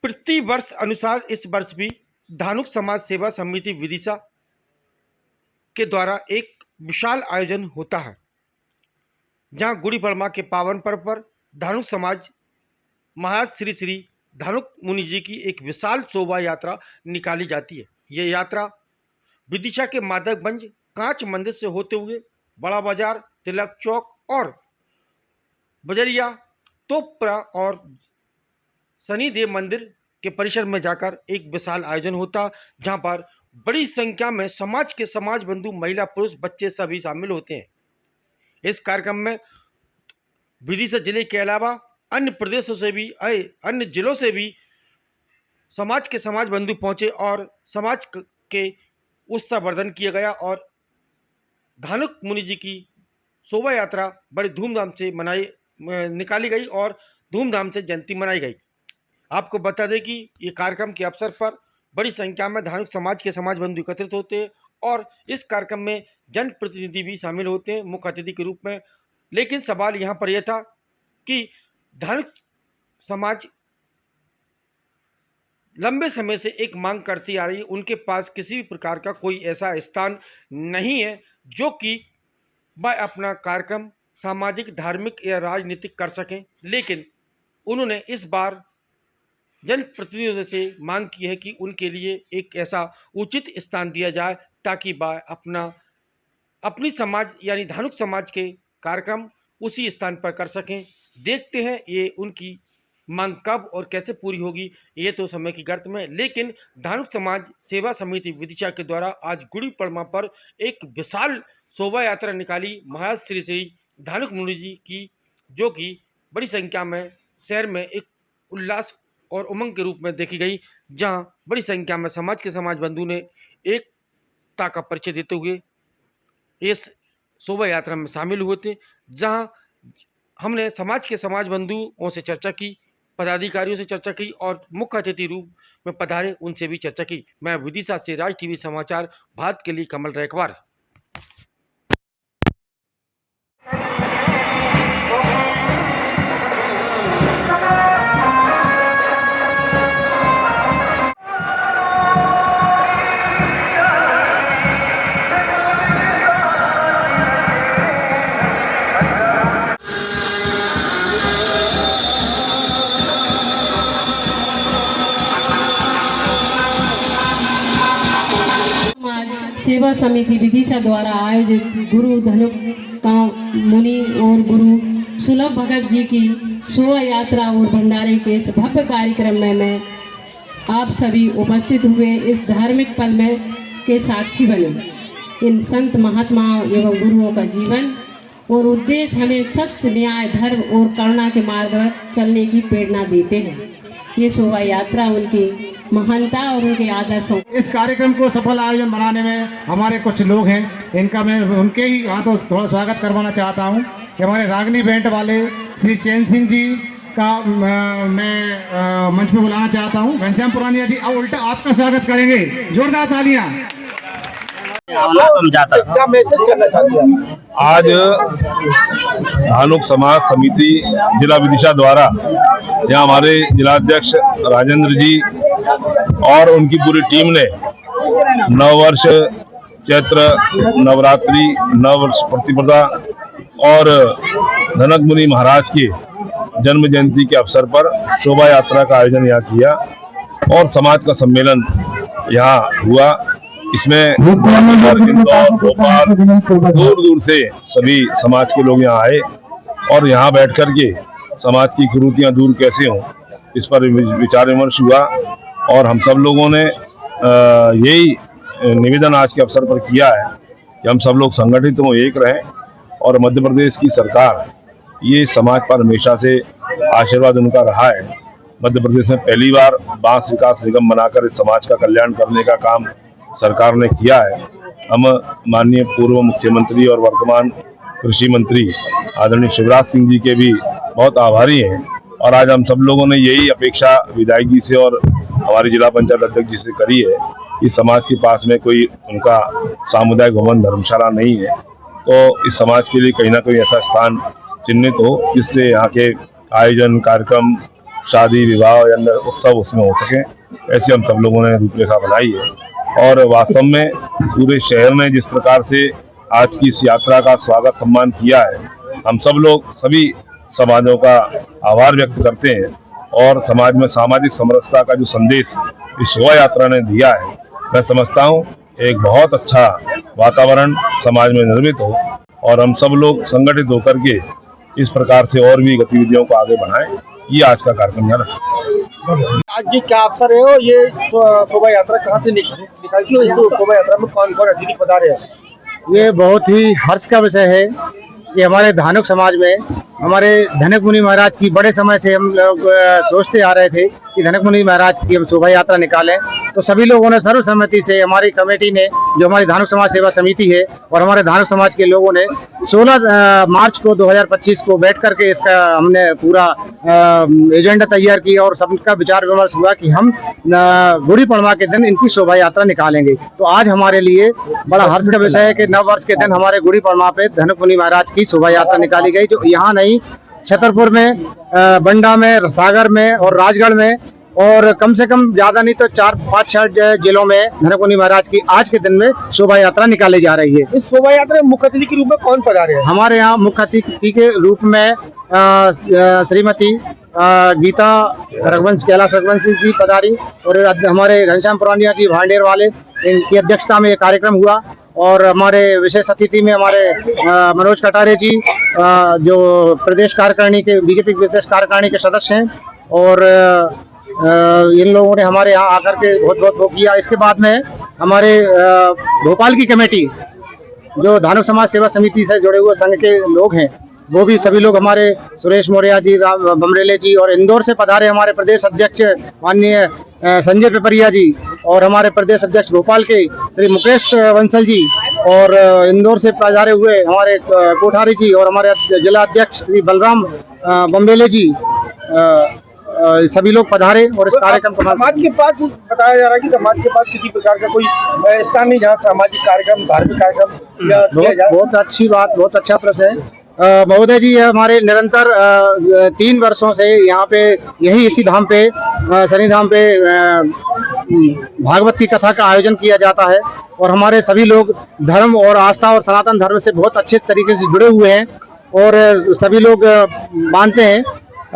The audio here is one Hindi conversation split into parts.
प्रति वर्ष अनुसार इस वर्ष भी धानुक समाज सेवा समिति विदिशा के द्वारा एक विशाल आयोजन होता है, जहां गुड़ी पड़वा के पावन पर्व पर धानुक समाज महाराज श्री श्री धानुक मुनि जी की एक विशाल शोभा यात्रा निकाली जाती है। ये यात्रा विदिशा के माधवगंज कांच मंदिर से होते हुए बड़ा बाजार, तिलक चौक और बजरिया तोपरा और शनिदेव मंदिर के परिसर में जाकर एक विशाल आयोजन होता, जहां पर बड़ी संख्या में समाज के समाज बंधु, महिला, पुरुष, बच्चे सभी शामिल होते हैं। इस कार्यक्रम में विदिशा जिले के अलावा अन्य प्रदेशों से भी आए, अन्य जिलों से भी समाज के समाज बंधु पहुंचे और समाज के उत्साहवर्धन किया गया और धानुक मुनि जी की शोभा यात्रा बड़ी धूमधाम से निकाली गई और धूमधाम से जयंती मनाई गई। आपको बता दें कि ये कार्यक्रम के अवसर पर बड़ी संख्या में धानुक समाज के समाज बंधु एकत्रित होते हैं और इस कार्यक्रम में जनप्रतिनिधि भी शामिल होते हैं मुख्य अतिथि के रूप में। लेकिन सवाल यहाँ पर यह था कि धानुक समाज लंबे समय से एक मांग करती आ रही है, उनके पास किसी भी प्रकार का कोई ऐसा स्थान नहीं है जो कि वह अपना कार्यक्रम सामाजिक, धार्मिक या राजनीतिक कर सकें। लेकिन उन्होंने इस बार जनप्रतिनिधियों से मांग की है कि उनके लिए एक ऐसा उचित स्थान दिया जाए ताकि वह अपनी समाज यानी धानुक समाज के कार्यक्रम उसी स्थान पर कर सकें। देखते हैं ये उनकी मांग कब और कैसे पूरी होगी, ये तो समय की गर्त में। लेकिन धानुक समाज सेवा समिति विदिशा के द्वारा आज गुड़ी पड़वा पर एक विशाल शोभा यात्रा निकाली महाराज श्री श्री धानुक मुनि जी की, जो कि बड़ी संख्या में शहर में एक उल्लास और उमंग के रूप में देखी गई, जहां बड़ी संख्या में समाज के समाज बंधु ने एकता का परिचय देते हुए इस शोभा यात्रा में शामिल हुए थे। जहां हमने समाज के समाज बंधुओं से चर्चा की, पदाधिकारियों से चर्चा की और मुख्य अतिथि रूप में पधारे उनसे भी चर्चा की। मैं विदिशा से राज टीवी समाचार भारत के लिए कमल रैकवार। सेवा समिति विदिशा द्वारा आयोजित गुरु धानुक मुनि और गुरु सुलभ भगत जी की शोभा यात्रा और भंडारे के इस भव्य कार्यक्रम में मैं आप सभी उपस्थित हुए इस धार्मिक पल में के साक्षी बने। इन संत महात्माओं एवं गुरुओं का जीवन और उद्देश्य हमें सत्य, न्याय, धर्म और करुणा के मार्ग पर चलने की प्रेरणा देते हैं। ये शोभा यात्रा उनकी महानता और उनके आदर्शों। इस कार्यक्रम को सफल आयोजन बनाने में हमारे कुछ लोग हैं, इनका मैं उनके ही हाथों थोड़ा स्वागत करवाना चाहता हूं कि हमारे रागनी बैंड वाले श्री चैन सिंह जी का मैं मंच पे बुलाना चाहता हूं। घनश्याम पुरानिया जी अब उल्टा आपका स्वागत करेंगे, जोरदार तालियां। क्या मैसेज करना चाहते हैं? आज धानुक समाज समिति जिला विदिशा द्वारा यहाँ हमारे जिलाध्यक्ष राजेंद्र जी और उनकी पूरी टीम ने नववर्ष, चैत्र नवरात्रि, नववर्ष प्रतिपदा और धानुक मुनि महाराज के जन्म जयंती के अवसर पर शोभा यात्रा का आयोजन यहाँ किया और समाज का सम्मेलन यहाँ हुआ। इसमें इंदौर, भोपाल, दूर दूर से सभी समाज के लोग यहाँ आए और यहाँ बैठ कर के समाज की कुरीतियाँ दूर कैसे हों इस पर विचार विमर्श हुआ और हम सब लोगों ने यही निवेदन आज के अवसर पर किया है कि हम सब लोग संगठित हों, एक रहें और मध्य प्रदेश की सरकार ये समाज पर हमेशा से आशीर्वाद उनका रहा है। मध्य प्रदेश में पहली बार बांस विकास निगम बनाकर इस समाज का कल्याण करने का काम सरकार ने किया है। हम माननीय पूर्व मुख्यमंत्री और वर्तमान कृषि मंत्री आदरणीय शिवराज सिंह जी के भी बहुत आभारी हैं और आज हम सब लोगों ने यही अपेक्षा विधायक जी से और हमारे जिला पंचायत अध्यक्ष जी से करी है कि समाज के पास में कोई उनका सामुदायिक भवन धर्मशाला नहीं है, तो इस समाज के लिए कहीं ना कहीं ऐसा स्थान चिन्हित हो जिससे यहाँ के आयोजन कार्यक्रम शादी विवाह या अन्य उत्सव उसमें हो सके, ऐसी हम सब लोगों ने रूपरेखा बनाई है। और वास्तव में पूरे शहर ने जिस प्रकार से आज की इस यात्रा का स्वागत सम्मान किया है, हम सब लोग सभी समाजों का आभार व्यक्त करते हैं। और समाज में सामाजिक समरसता का जो संदेश इस शोभा यात्रा ने दिया है, मैं समझता हूँ एक बहुत अच्छा वातावरण समाज में निर्मित हो और हम सब लोग संगठित होकर के इस प्रकार से और भी गतिविधियों को आगे बढ़ाएं। ये आज का कार्यक्रम है। आज जी क्या अवसर है और ये शोभा यात्रा कहाँ से निकलती है? इस शोभा यात्रा में कौन कौन अतिथि पधारे हैं? ये बहुत ही हर्ष का विषय है कि हमारे धानुक समाज में हमारे धनक मुनि महाराज की बड़े समय से हम लोग सोचते आ रहे थे कि धनक मुनि महाराज की हम शोभा यात्रा निकालें। तो सभी लोगों ने सर्वसम्मति से, हमारी कमेटी ने, जो हमारी धानुक समाज सेवा समिति है और हमारे धानुक समाज के लोगों ने 16 मार्च को 2025 को बैठ करके इसका हमने पूरा एजेंडा तैयार किया और सबका विचार विमर्श हुआ कि हम गुड़ी पड़वा के दिन इनकी शोभा यात्रा निकालेंगे। तो आज हमारे लिए बड़ा हर्ष का विषय है कि नव वर्ष के दिन हमारे गुड़ी पड़वा पे धनक मुनि महाराज की शोभा यात्रा निकाली गई, जो यहाँ नहीं छतरपुर में, बंडा में, सागर में और राजगढ़ में और कम से कम ज्यादा नहीं तो 4-5-6 जिलों में धनक मुनि महाराज की आज के दिन में शोभा यात्रा निकाली जा रही है। इस शोभा यात्रा में मुख्य अतिथि के रूप में कौन पधारे हैं? हमारे यहाँ मुख्य अतिथि के रूप में श्रीमती गीता रघुवंश, कैलाश रघुवंश जी पधारी और हमारे घनश्याम पुरानिया जी भांडेर वाले, इनकी अध्यक्षता में ये कार्यक्रम हुआ। और हमारे विशेष अतिथि में हमारे मनोज कटारे जी, जो प्रदेश कार्यकारिणी के, बीजेपी प्रदेश कार्यकारिणी के सदस्य हैं, और इन लोगों ने हमारे यहाँ आकर के बहुत बहुत वो किया। इसके बाद में हमारे भोपाल की कमेटी, जो धानुक समाज सेवा समिति से जुड़े हुए संघ के लोग हैं, वो भी सभी लोग, हमारे सुरेश मौर्य जी, बमरेले जी, और इंदौर से पधारे हमारे प्रदेश अध्यक्ष माननीय संजय पिपरिया जी, और हमारे प्रदेश अध्यक्ष भोपाल के श्री मुकेश बंसल जी, और इंदौर से पधारे हुए हमारे कोठारी जी, और हमारे जिला अध्यक्ष श्री बलराम बम्बेले जी, सभी लोग पधारे और इस कार्यक्रम को। समाज के पास बताया जा रहा है कि समाज के पास किसी प्रकार का कोई स्थान नहीं जहाँ सामाजिक कार्यक्रम, धार्मिक कार्यक्रम या किया जाए। बहुत अच्छी बात, बहुत अच्छा प्रश्न है महोदय जी। हमारे निरंतर 3 वर्षों से यहाँ पे यही इसी धाम पे, शनिधाम पे भागवत की कथा का आयोजन किया जाता है और हमारे सभी लोग धर्म और आस्था और सनातन धर्म से बहुत अच्छे तरीके से जुड़े हुए हैं और सभी लोग मानते हैं।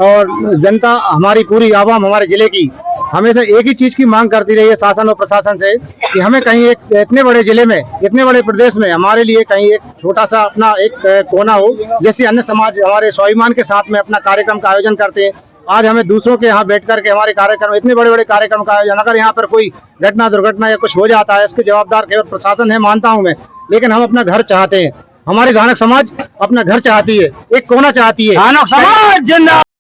और जनता, हमारी पूरी आवाम हमारे जिले की हमेशा एक ही चीज की मांग करती रही है शासन और प्रशासन से कि हमें कहीं एक इतने बड़े जिले में, इतने बड़े प्रदेश में हमारे लिए कहीं एक छोटा सा अपना एक कोना हो, जैसे अन्य समाज हमारे स्वाभिमान के साथ में अपना कार्यक्रम का आयोजन करते हैं। आज हमें दूसरों के यहाँ बैठ करके हमारे कार्यक्रम, इतने बड़े बड़े कार्यक्रम का आयोजन, अगर यहाँ पर कोई घटना दुर्घटना या कुछ हो जाता है, इसके जवाबदार केवल प्रशासन है, मानता हूँ मैं, लेकिन हम अपना घर चाहते हैं। हमारी धानुक समाज अपना घर चाहती है, एक कोना चाहती है। धानुक समाज जिंदाबाद।